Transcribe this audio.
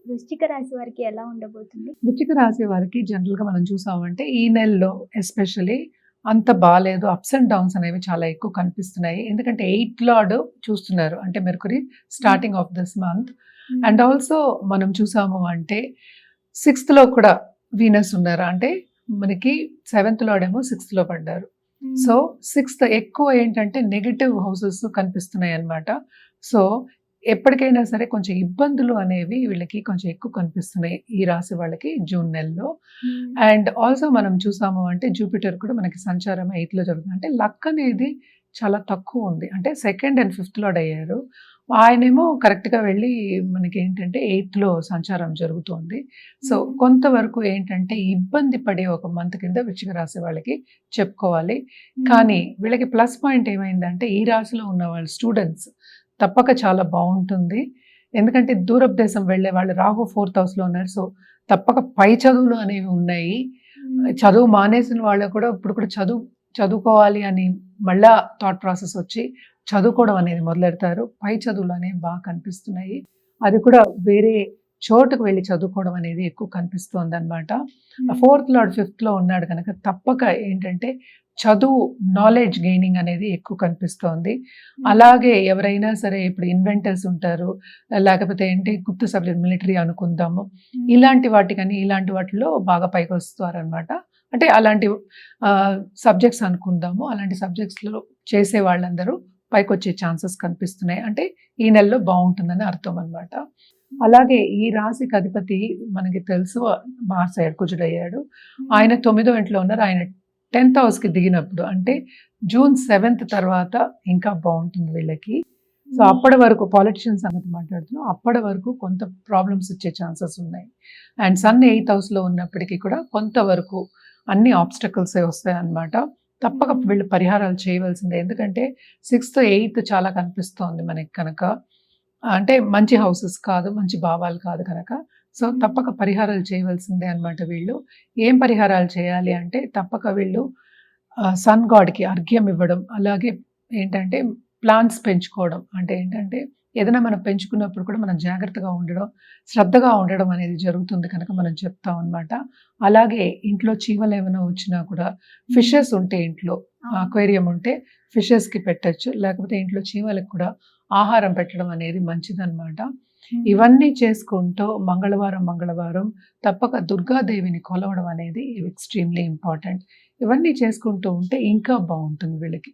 వృశ్చిక రాశి వారికి ఎలా ఉండబోతుంది? వృశ్చిక రాశి వారికి జనరల్‌గా మనం చూసామంటే ఈ నెలలో ఎస్పెషల్లీ అంత బాలేదు. అప్స్ అండ్ డౌన్స్ అనేవి చాలా ఎక్కువ కనిపిస్తున్నాయి. ఎందుకంటే 8థ్ లార్డ్ చూస్తున్నారు. అంటే మెర్క్యూరీ హ్మ్. Starting of this month. హ్మ్. అండ్ ఆల్సో మనం చూసాము అంటే 6థ్‌లో కూడా వీనస్ ఉన్నారు. అంటే మనకి 7థ్ లార్డ్ ఏమో 6థ్‌లో పడ్డారు. హ్మ్. సో, 6థ్ ఎక్కువ ఏంటంటే నెగెటివ్ హౌసెస్ కనిపిస్తున్నాయన్నమాట. సో, ఎప్పటికైనా సరే కొంచెం ఇబ్బందులు అనేవి వీళ్ళకి కొంచెం ఎక్కువ కనిపిస్తున్నాయి. ఈ రాశి వాళ్ళకి జూన్ నెలలో. హ్మ్. అండ్ ఆల్సో మనం చూసాము అంటే జూపిటర్ కూడా మనకి సంచారం 8థ్‌లో జరుగుతుంది. అంటే లక్ అనేది చాలా తక్కువుంది. అంటే సెకండ్ అండ్ ఫిఫ్త్ లార్డ్ అయ్యారు. ఆయనేమో కరెక్ట్‌గా వెళ్ళి మనకేంటంటే 8థ్‌లో సంచారం జరుగుతోంది. సో, హ్మ్. కొంతవరకు ఏంటంటే ఇబ్బంది పడే ఒక మంత్ కింద వృశ్చిక రాశి వాళ్ళకి చెప్పుకోవాలి. హ్మ్. కానీ వీళ్ళకి ప్లస్ పాయింట్ ఏమైందంటే ఈ రాశిలో ఉన్న వాళ్ళు స్టూడెంట్స్ తప్పక చాలా బావుంటుంది. ఎందుకంటే దూరపు దేశం వెళ్ళే వాళ్ళు రాహు 4థ్ హౌస్‌లో ఉన్నారు. సో, తప్పక పై చదువులు అనేవి ఉన్నాయి. హ్మ్. చదువు మానేసిన వాళ్ళు కూడా ఇప్పుడు కూడా చదువుకోవాలి అని మళ్ళా థాట్ ప్రాసెస్ వచ్చి చదువుకోవడం అనేది మొదలెడతారు. పై చదువులనేవి బాగా కనిపిస్తున్నాయి. అది కూడా వేరే చోటుకు వెళ్లి చదువుకోవడం అనేది ఎక్కువ కనిపిస్తోందనమాట. హ్మ్. 4థ్ లార్డ్ 5థ్‌లో ఉన్నాడు గనక తప్పక ఏంటంటే చదువు, నాలెడ్జ్ గెయినింగ్ అనేది ఎక్కువ కనిపిస్తోంది. హ్మ్. అలాగే ఎవరైనా సరే ఇప్పుడు ఇన్వెంటర్స్ ఉంటారు. లేకపోతే ఏంటి గుప్త సబ్జెక్ట్ మిలిటరీ అనుకుందాము. హ్మ్. ఇలాంటి వాటిలో బాగా పైకొస్తారనమాట. అంటే అలాంటి సబ్జెక్ట్స్ అనుకుందాము. అలాంటి సబ్జెక్ట్స్‌లో చేసే వాళ్ళందరూ పైకొచ్చే ఛాన్సెస్ కనిపిస్తున్నాయి. అంటే ఈ నెలలో బావుంటుందని అర్థం అనమాట. అలాగే ఈ రాశికి అధిపతి మనకి తెలుసు మార్స్ అయ్యాడు, కుజుడయ్యాడు. హ్మ్. ఆయన 9థ్ ఇంట్లో ఉన్నారు. ఆయన 10థ్ హౌస్‌కి దిగినప్పుడు అంటే జూన్ 7థ్ తర్వాత ఇంకా బావుంటుంది వీళ్ళకి. సో, హ్మ్. అప్పటి వరకు పొలిటీషియన్ సంగతి మాట్లాడుతున్నాం. అప్పటి వరకు కొంత ప్రాబ్లమ్స్ వచ్చే ఛాన్సెస్ ఉన్నాయి. అండ్ సన్ 8థ్ హౌస్‌లో ఉన్నప్పటికీ కూడా కొంతవరకు అన్ని ఆబ్స్టకిల్సే వస్తాయన్నమాట. తప్పక హ్మ్. వీళ్ళు పరిహారాలు చేయవలసిందే. ఎందుకంటే 6థ్, 8థ్ చాలా కనిపిస్తోంది మనకి కనుక. అంటే మంచి హౌసెస్ కాదు, మంచి భావాలు కాదు కనుక. సో, హ్మ్. తప్పక పరిహారాలు చేయవలసిందే అన్నమాట వీళ్ళు. ఏం పరిహారాలు చేయాలి అంటే తప్పక వీళ్ళు సన్ గాడ్‌కి అర్ఘ్యం ఇవ్వడం. అలాగే ఏంటంటే ప్లాంట్స్ పెంచుకోవడం. అంటే ఏంటంటే ఏదైనా మనం పెంచుకున్నప్పుడు కూడా మనం జాగ్రత్తగా ఉండడం, శ్రద్ధగా ఉండడం అనేది జరుగుతుంది కనుక మనం చెప్తాం అనమాట. అలాగే ఇంట్లో చీమలేమైనా వచ్చినా కూడా హ్మ్. ఫిషెస్ ఉంటే ఇంట్లో అవును. అక్వేరియం ఉంటే ఫిషెస్‌కి పెట్టొచ్చు. లేకపోతే ఇంట్లో చీమలకు కూడా ఆహారం పెట్టడం అనేది మంచిదనమాట. హ్మ్. ఇవన్నీ చేసుకుంటూ మంగళవారం తప్పక దుర్గాదేవిని కొలవడం అనేది ఎక్స్‌ట్రీమ్‌లీ ఇంపార్టెంట్. ఇవన్నీ చేసుకుంటూ ఉంటే ఇంకా బావుంటుంది వీళ్ళకి.